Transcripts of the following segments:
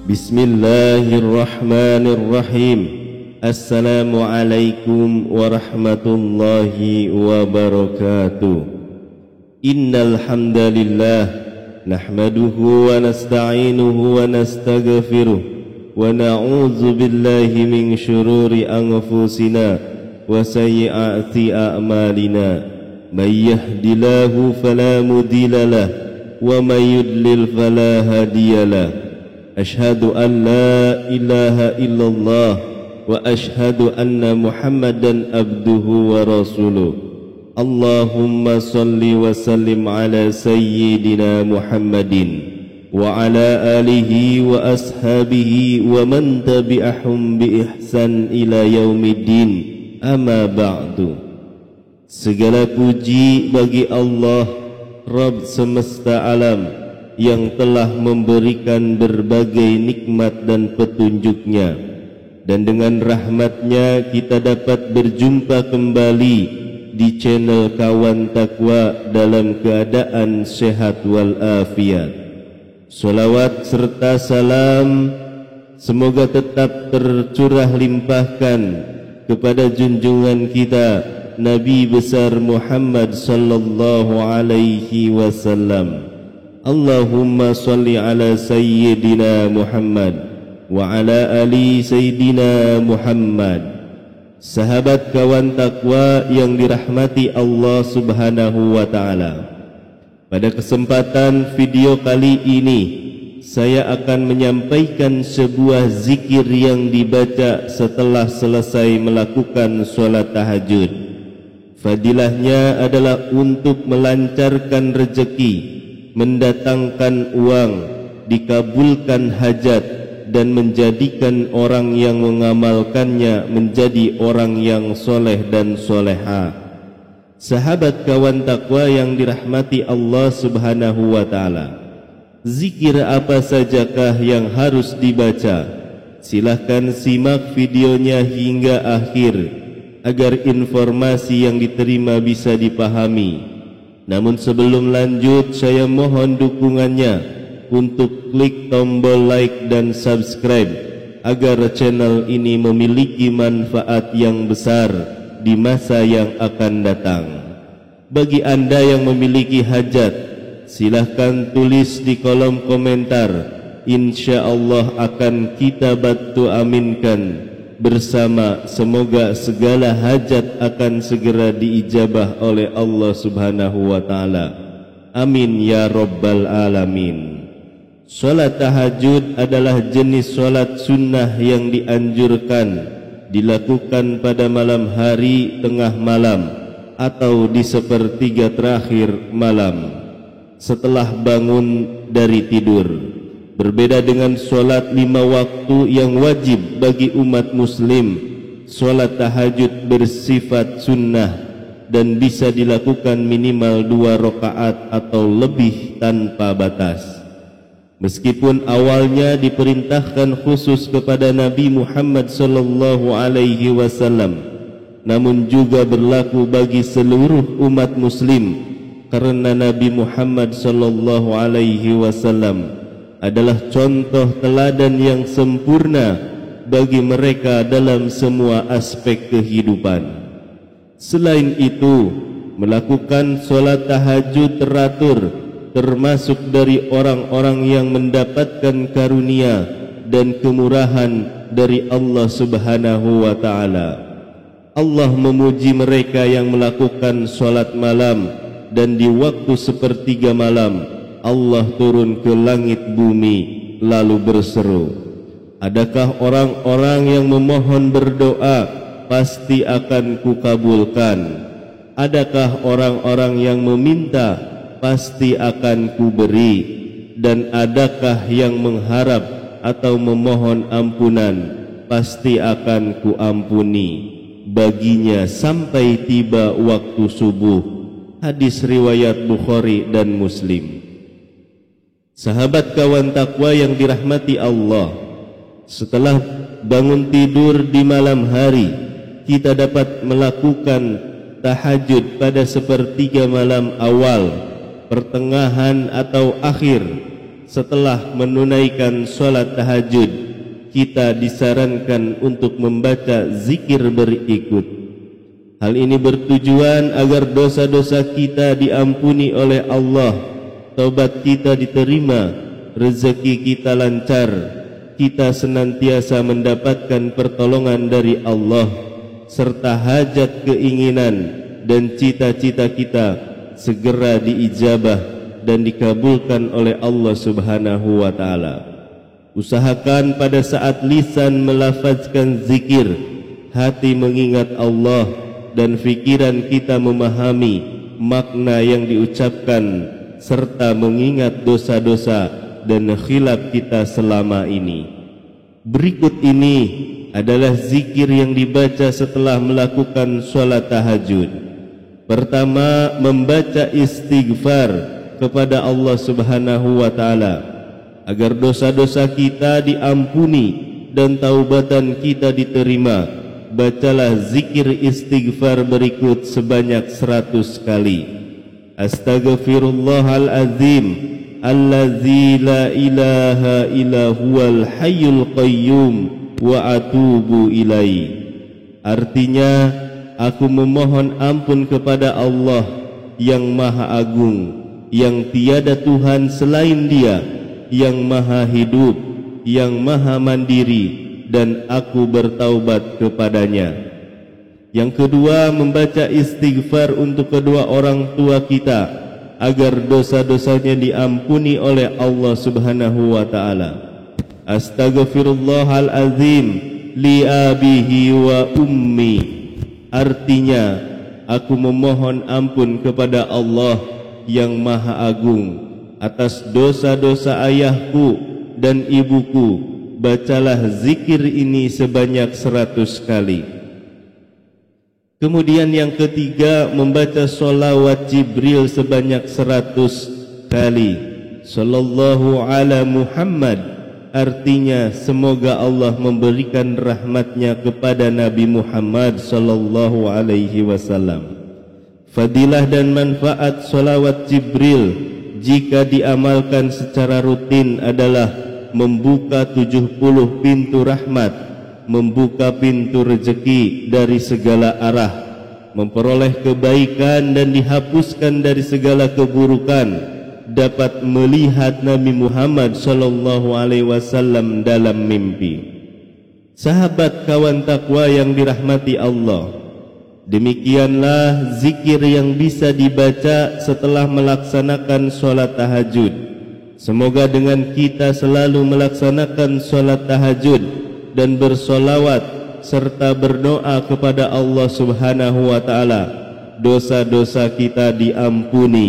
Bismillahirrahmanirrahim. Assalamualaikum warahmatullahi wabarakatuh. Innal hamdalillah nahmaduhu wa nasta'inuhu wa nastaghfiruh wa na'udzu billahi min syururi anfusina wa sayyiati a'malina. May yahdihillahu fala mudilla lahu wa may yudlil fala hadiyalah. Ashhadu an la ilaha illallah wa ashhadu anna Muhammadan abduhu wa rasuluh. Allahumma salli wa sallim ala sayyidina Muhammadin wa ala alihi wa ashabihi wa man tabi'ahum bi ihsan ila yaumiddin. Amma ba'du. Segala puji bagi Allah, Rabb semesta alam, yang telah memberikan berbagai nikmat dan petunjuknya, dan dengan rahmatnya kita dapat berjumpa kembali di channel Kawan Takwa dalam keadaan sehat walafiat. Salawat serta salam semoga tetap tercurah limpahkan kepada junjungan kita Nabi besar Muhammad sallallahu alaihi wasallam. Allahumma salli ala sayyidina Muhammad wa ala ali sayyidina Muhammad. Sahabat Kawan Takwa yang dirahmati Allah subhanahu wa ta'ala, pada kesempatan video kali ini saya akan menyampaikan sebuah zikir yang dibaca setelah selesai melakukan solat tahajud. Fadilahnya adalah untuk melancarkan rezeki, mendatangkan uang, dikabulkan hajat, dan menjadikan orang yang mengamalkannya menjadi orang yang soleh dan soleha. Sahabat Kawan Takwa yang dirahmati Allah subhanahu wa ta'ala, zikir apa sajakah yang harus dibaca? Silahkan simak videonya hingga akhir agar informasi yang diterima bisa dipahami. Namun sebelum lanjut, saya mohon dukungannya untuk klik tombol like dan subscribe agar channel ini memiliki manfaat yang besar di masa yang akan datang. Bagi Anda yang memiliki hajat, silahkan tulis di kolom komentar. Insya Allah akan kita bantu aminkan bersama. Semoga segala hajat akan segera diijabah oleh Allah subhanahu wa ta'ala. Amin ya rabbal alamin. Salat tahajud adalah jenis salat sunnah yang dianjurkan dilakukan pada malam hari, tengah malam, atau di sepertiga terakhir malam setelah bangun dari tidur. Berbeda dengan solat 5 waktu yang wajib bagi umat muslim, solat tahajud bersifat sunnah dan bisa dilakukan minimal 2 rakaat atau lebih tanpa batas. Meskipun awalnya diperintahkan khusus kepada Nabi Muhammad sallallahu alaihi wasallam, namun juga berlaku bagi seluruh umat muslim, karena Nabi Muhammad sallallahu alaihi wasallam adalah contoh teladan yang sempurna bagi mereka dalam semua aspek kehidupan. Selain itu, melakukan solat tahajud teratur termasuk dari orang-orang yang mendapatkan karunia dan kemurahan dari Allah subhanahu wa ta'ala. Allah memuji mereka yang melakukan solat malam, dan di waktu sepertiga malam Allah turun ke langit bumi lalu berseru, adakah orang-orang yang memohon berdoa pasti akan kukabulkan? Adakah orang-orang yang meminta pasti akan kuberi? Dan adakah yang mengharap atau memohon ampunan pasti akan kuampuni baginya sampai tiba waktu subuh. Hadis riwayat Bukhari dan Muslim. Sahabat Kawan Takwa yang dirahmati Allah, setelah bangun tidur di malam hari, kita dapat melakukan tahajud pada sepertiga malam awal, pertengahan atau akhir. Setelah menunaikan sholat tahajud, kita disarankan untuk membaca zikir berikut. Hal ini bertujuan agar dosa-dosa kita diampuni oleh Allah, taubat kita diterima, rezeki kita lancar, kita senantiasa mendapatkan pertolongan dari Allah, serta hajat keinginan dan cita-cita kita segera diijabah dan dikabulkan oleh Allah Subhanahu wa taala. Usahakan pada saat lisan melafazkan zikir, hati mengingat Allah, dan fikiran kita memahami makna yang diucapkan serta mengingat dosa-dosa dan khilaf kita selama ini. Berikut ini adalah zikir yang dibaca setelah melakukan sholat tahajud. Pertama, membaca istighfar kepada Allah Subhanahu wa taala agar dosa-dosa kita diampuni dan taubatan kita diterima. Bacalah zikir istighfar berikut sebanyak 100 kali. Astaghfirullahalazim allazi la ilaha illa huwal hayyul qayyum wa atubu ilaihi. Artinya, aku memohon ampun kepada Allah yang Maha Agung, yang tiada Tuhan selain Dia, yang Maha Hidup, yang Maha Mandiri, dan aku bertaubat kepadanya. Yang kedua, membaca istighfar untuk kedua orang tua kita agar dosa-dosanya diampuni oleh Allah Subhanahu wa taala. Astaghfirullahalazim li abihi wa ummi. Artinya, aku memohon ampun kepada Allah yang Maha Agung atas dosa-dosa ayahku dan ibuku. Bacalah zikir ini sebanyak 100 kali. Kemudian yang ketiga, membaca sholawat Jibril sebanyak 100 kali. Sallallahu ala Muhammad, artinya semoga Allah memberikan rahmatnya kepada Nabi Muhammad sallallahu alaihi wasallam. Fadilah dan manfaat sholawat Jibril jika diamalkan secara rutin adalah membuka 70 pintu rahmat, membuka pintu rezeki dari segala arah, memperoleh kebaikan dan dihapuskan dari segala keburukan, dapat melihat Nabi Muhammad sallallahu alaihi wasallam dalam mimpi. Sahabat kawan takwa yang dirahmati Allah, demikianlah zikir yang bisa dibaca setelah melaksanakan sholat tahajud. Semoga dengan kita selalu melaksanakan sholat tahajud dan bersolawat serta berdoa kepada Allah Subhanahu wa ta'ala, dosa-dosa kita diampuni,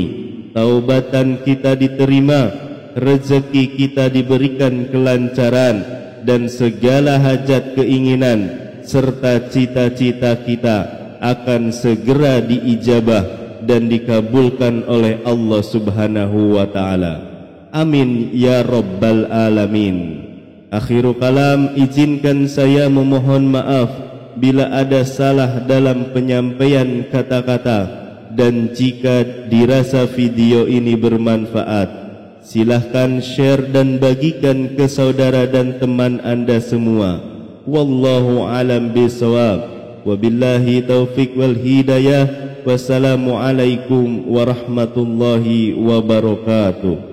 taubatan kita diterima, rezeki kita diberikan kelancaran, dan segala hajat keinginan serta cita-cita kita akan segera diijabah dan dikabulkan oleh Allah Subhanahu wa ta'ala. Amin ya rabbal alamin. Akhiru kalam, izinkan saya memohon maaf bila ada salah dalam penyampaian kata-kata, dan jika dirasa video ini bermanfaat, silahkan share dan bagikan ke saudara dan teman Anda semua. Wallahu alam bisawab. Wabillahi taufiq wal hidayah. Wassalamualaikum warahmatullahi wabarakatuh.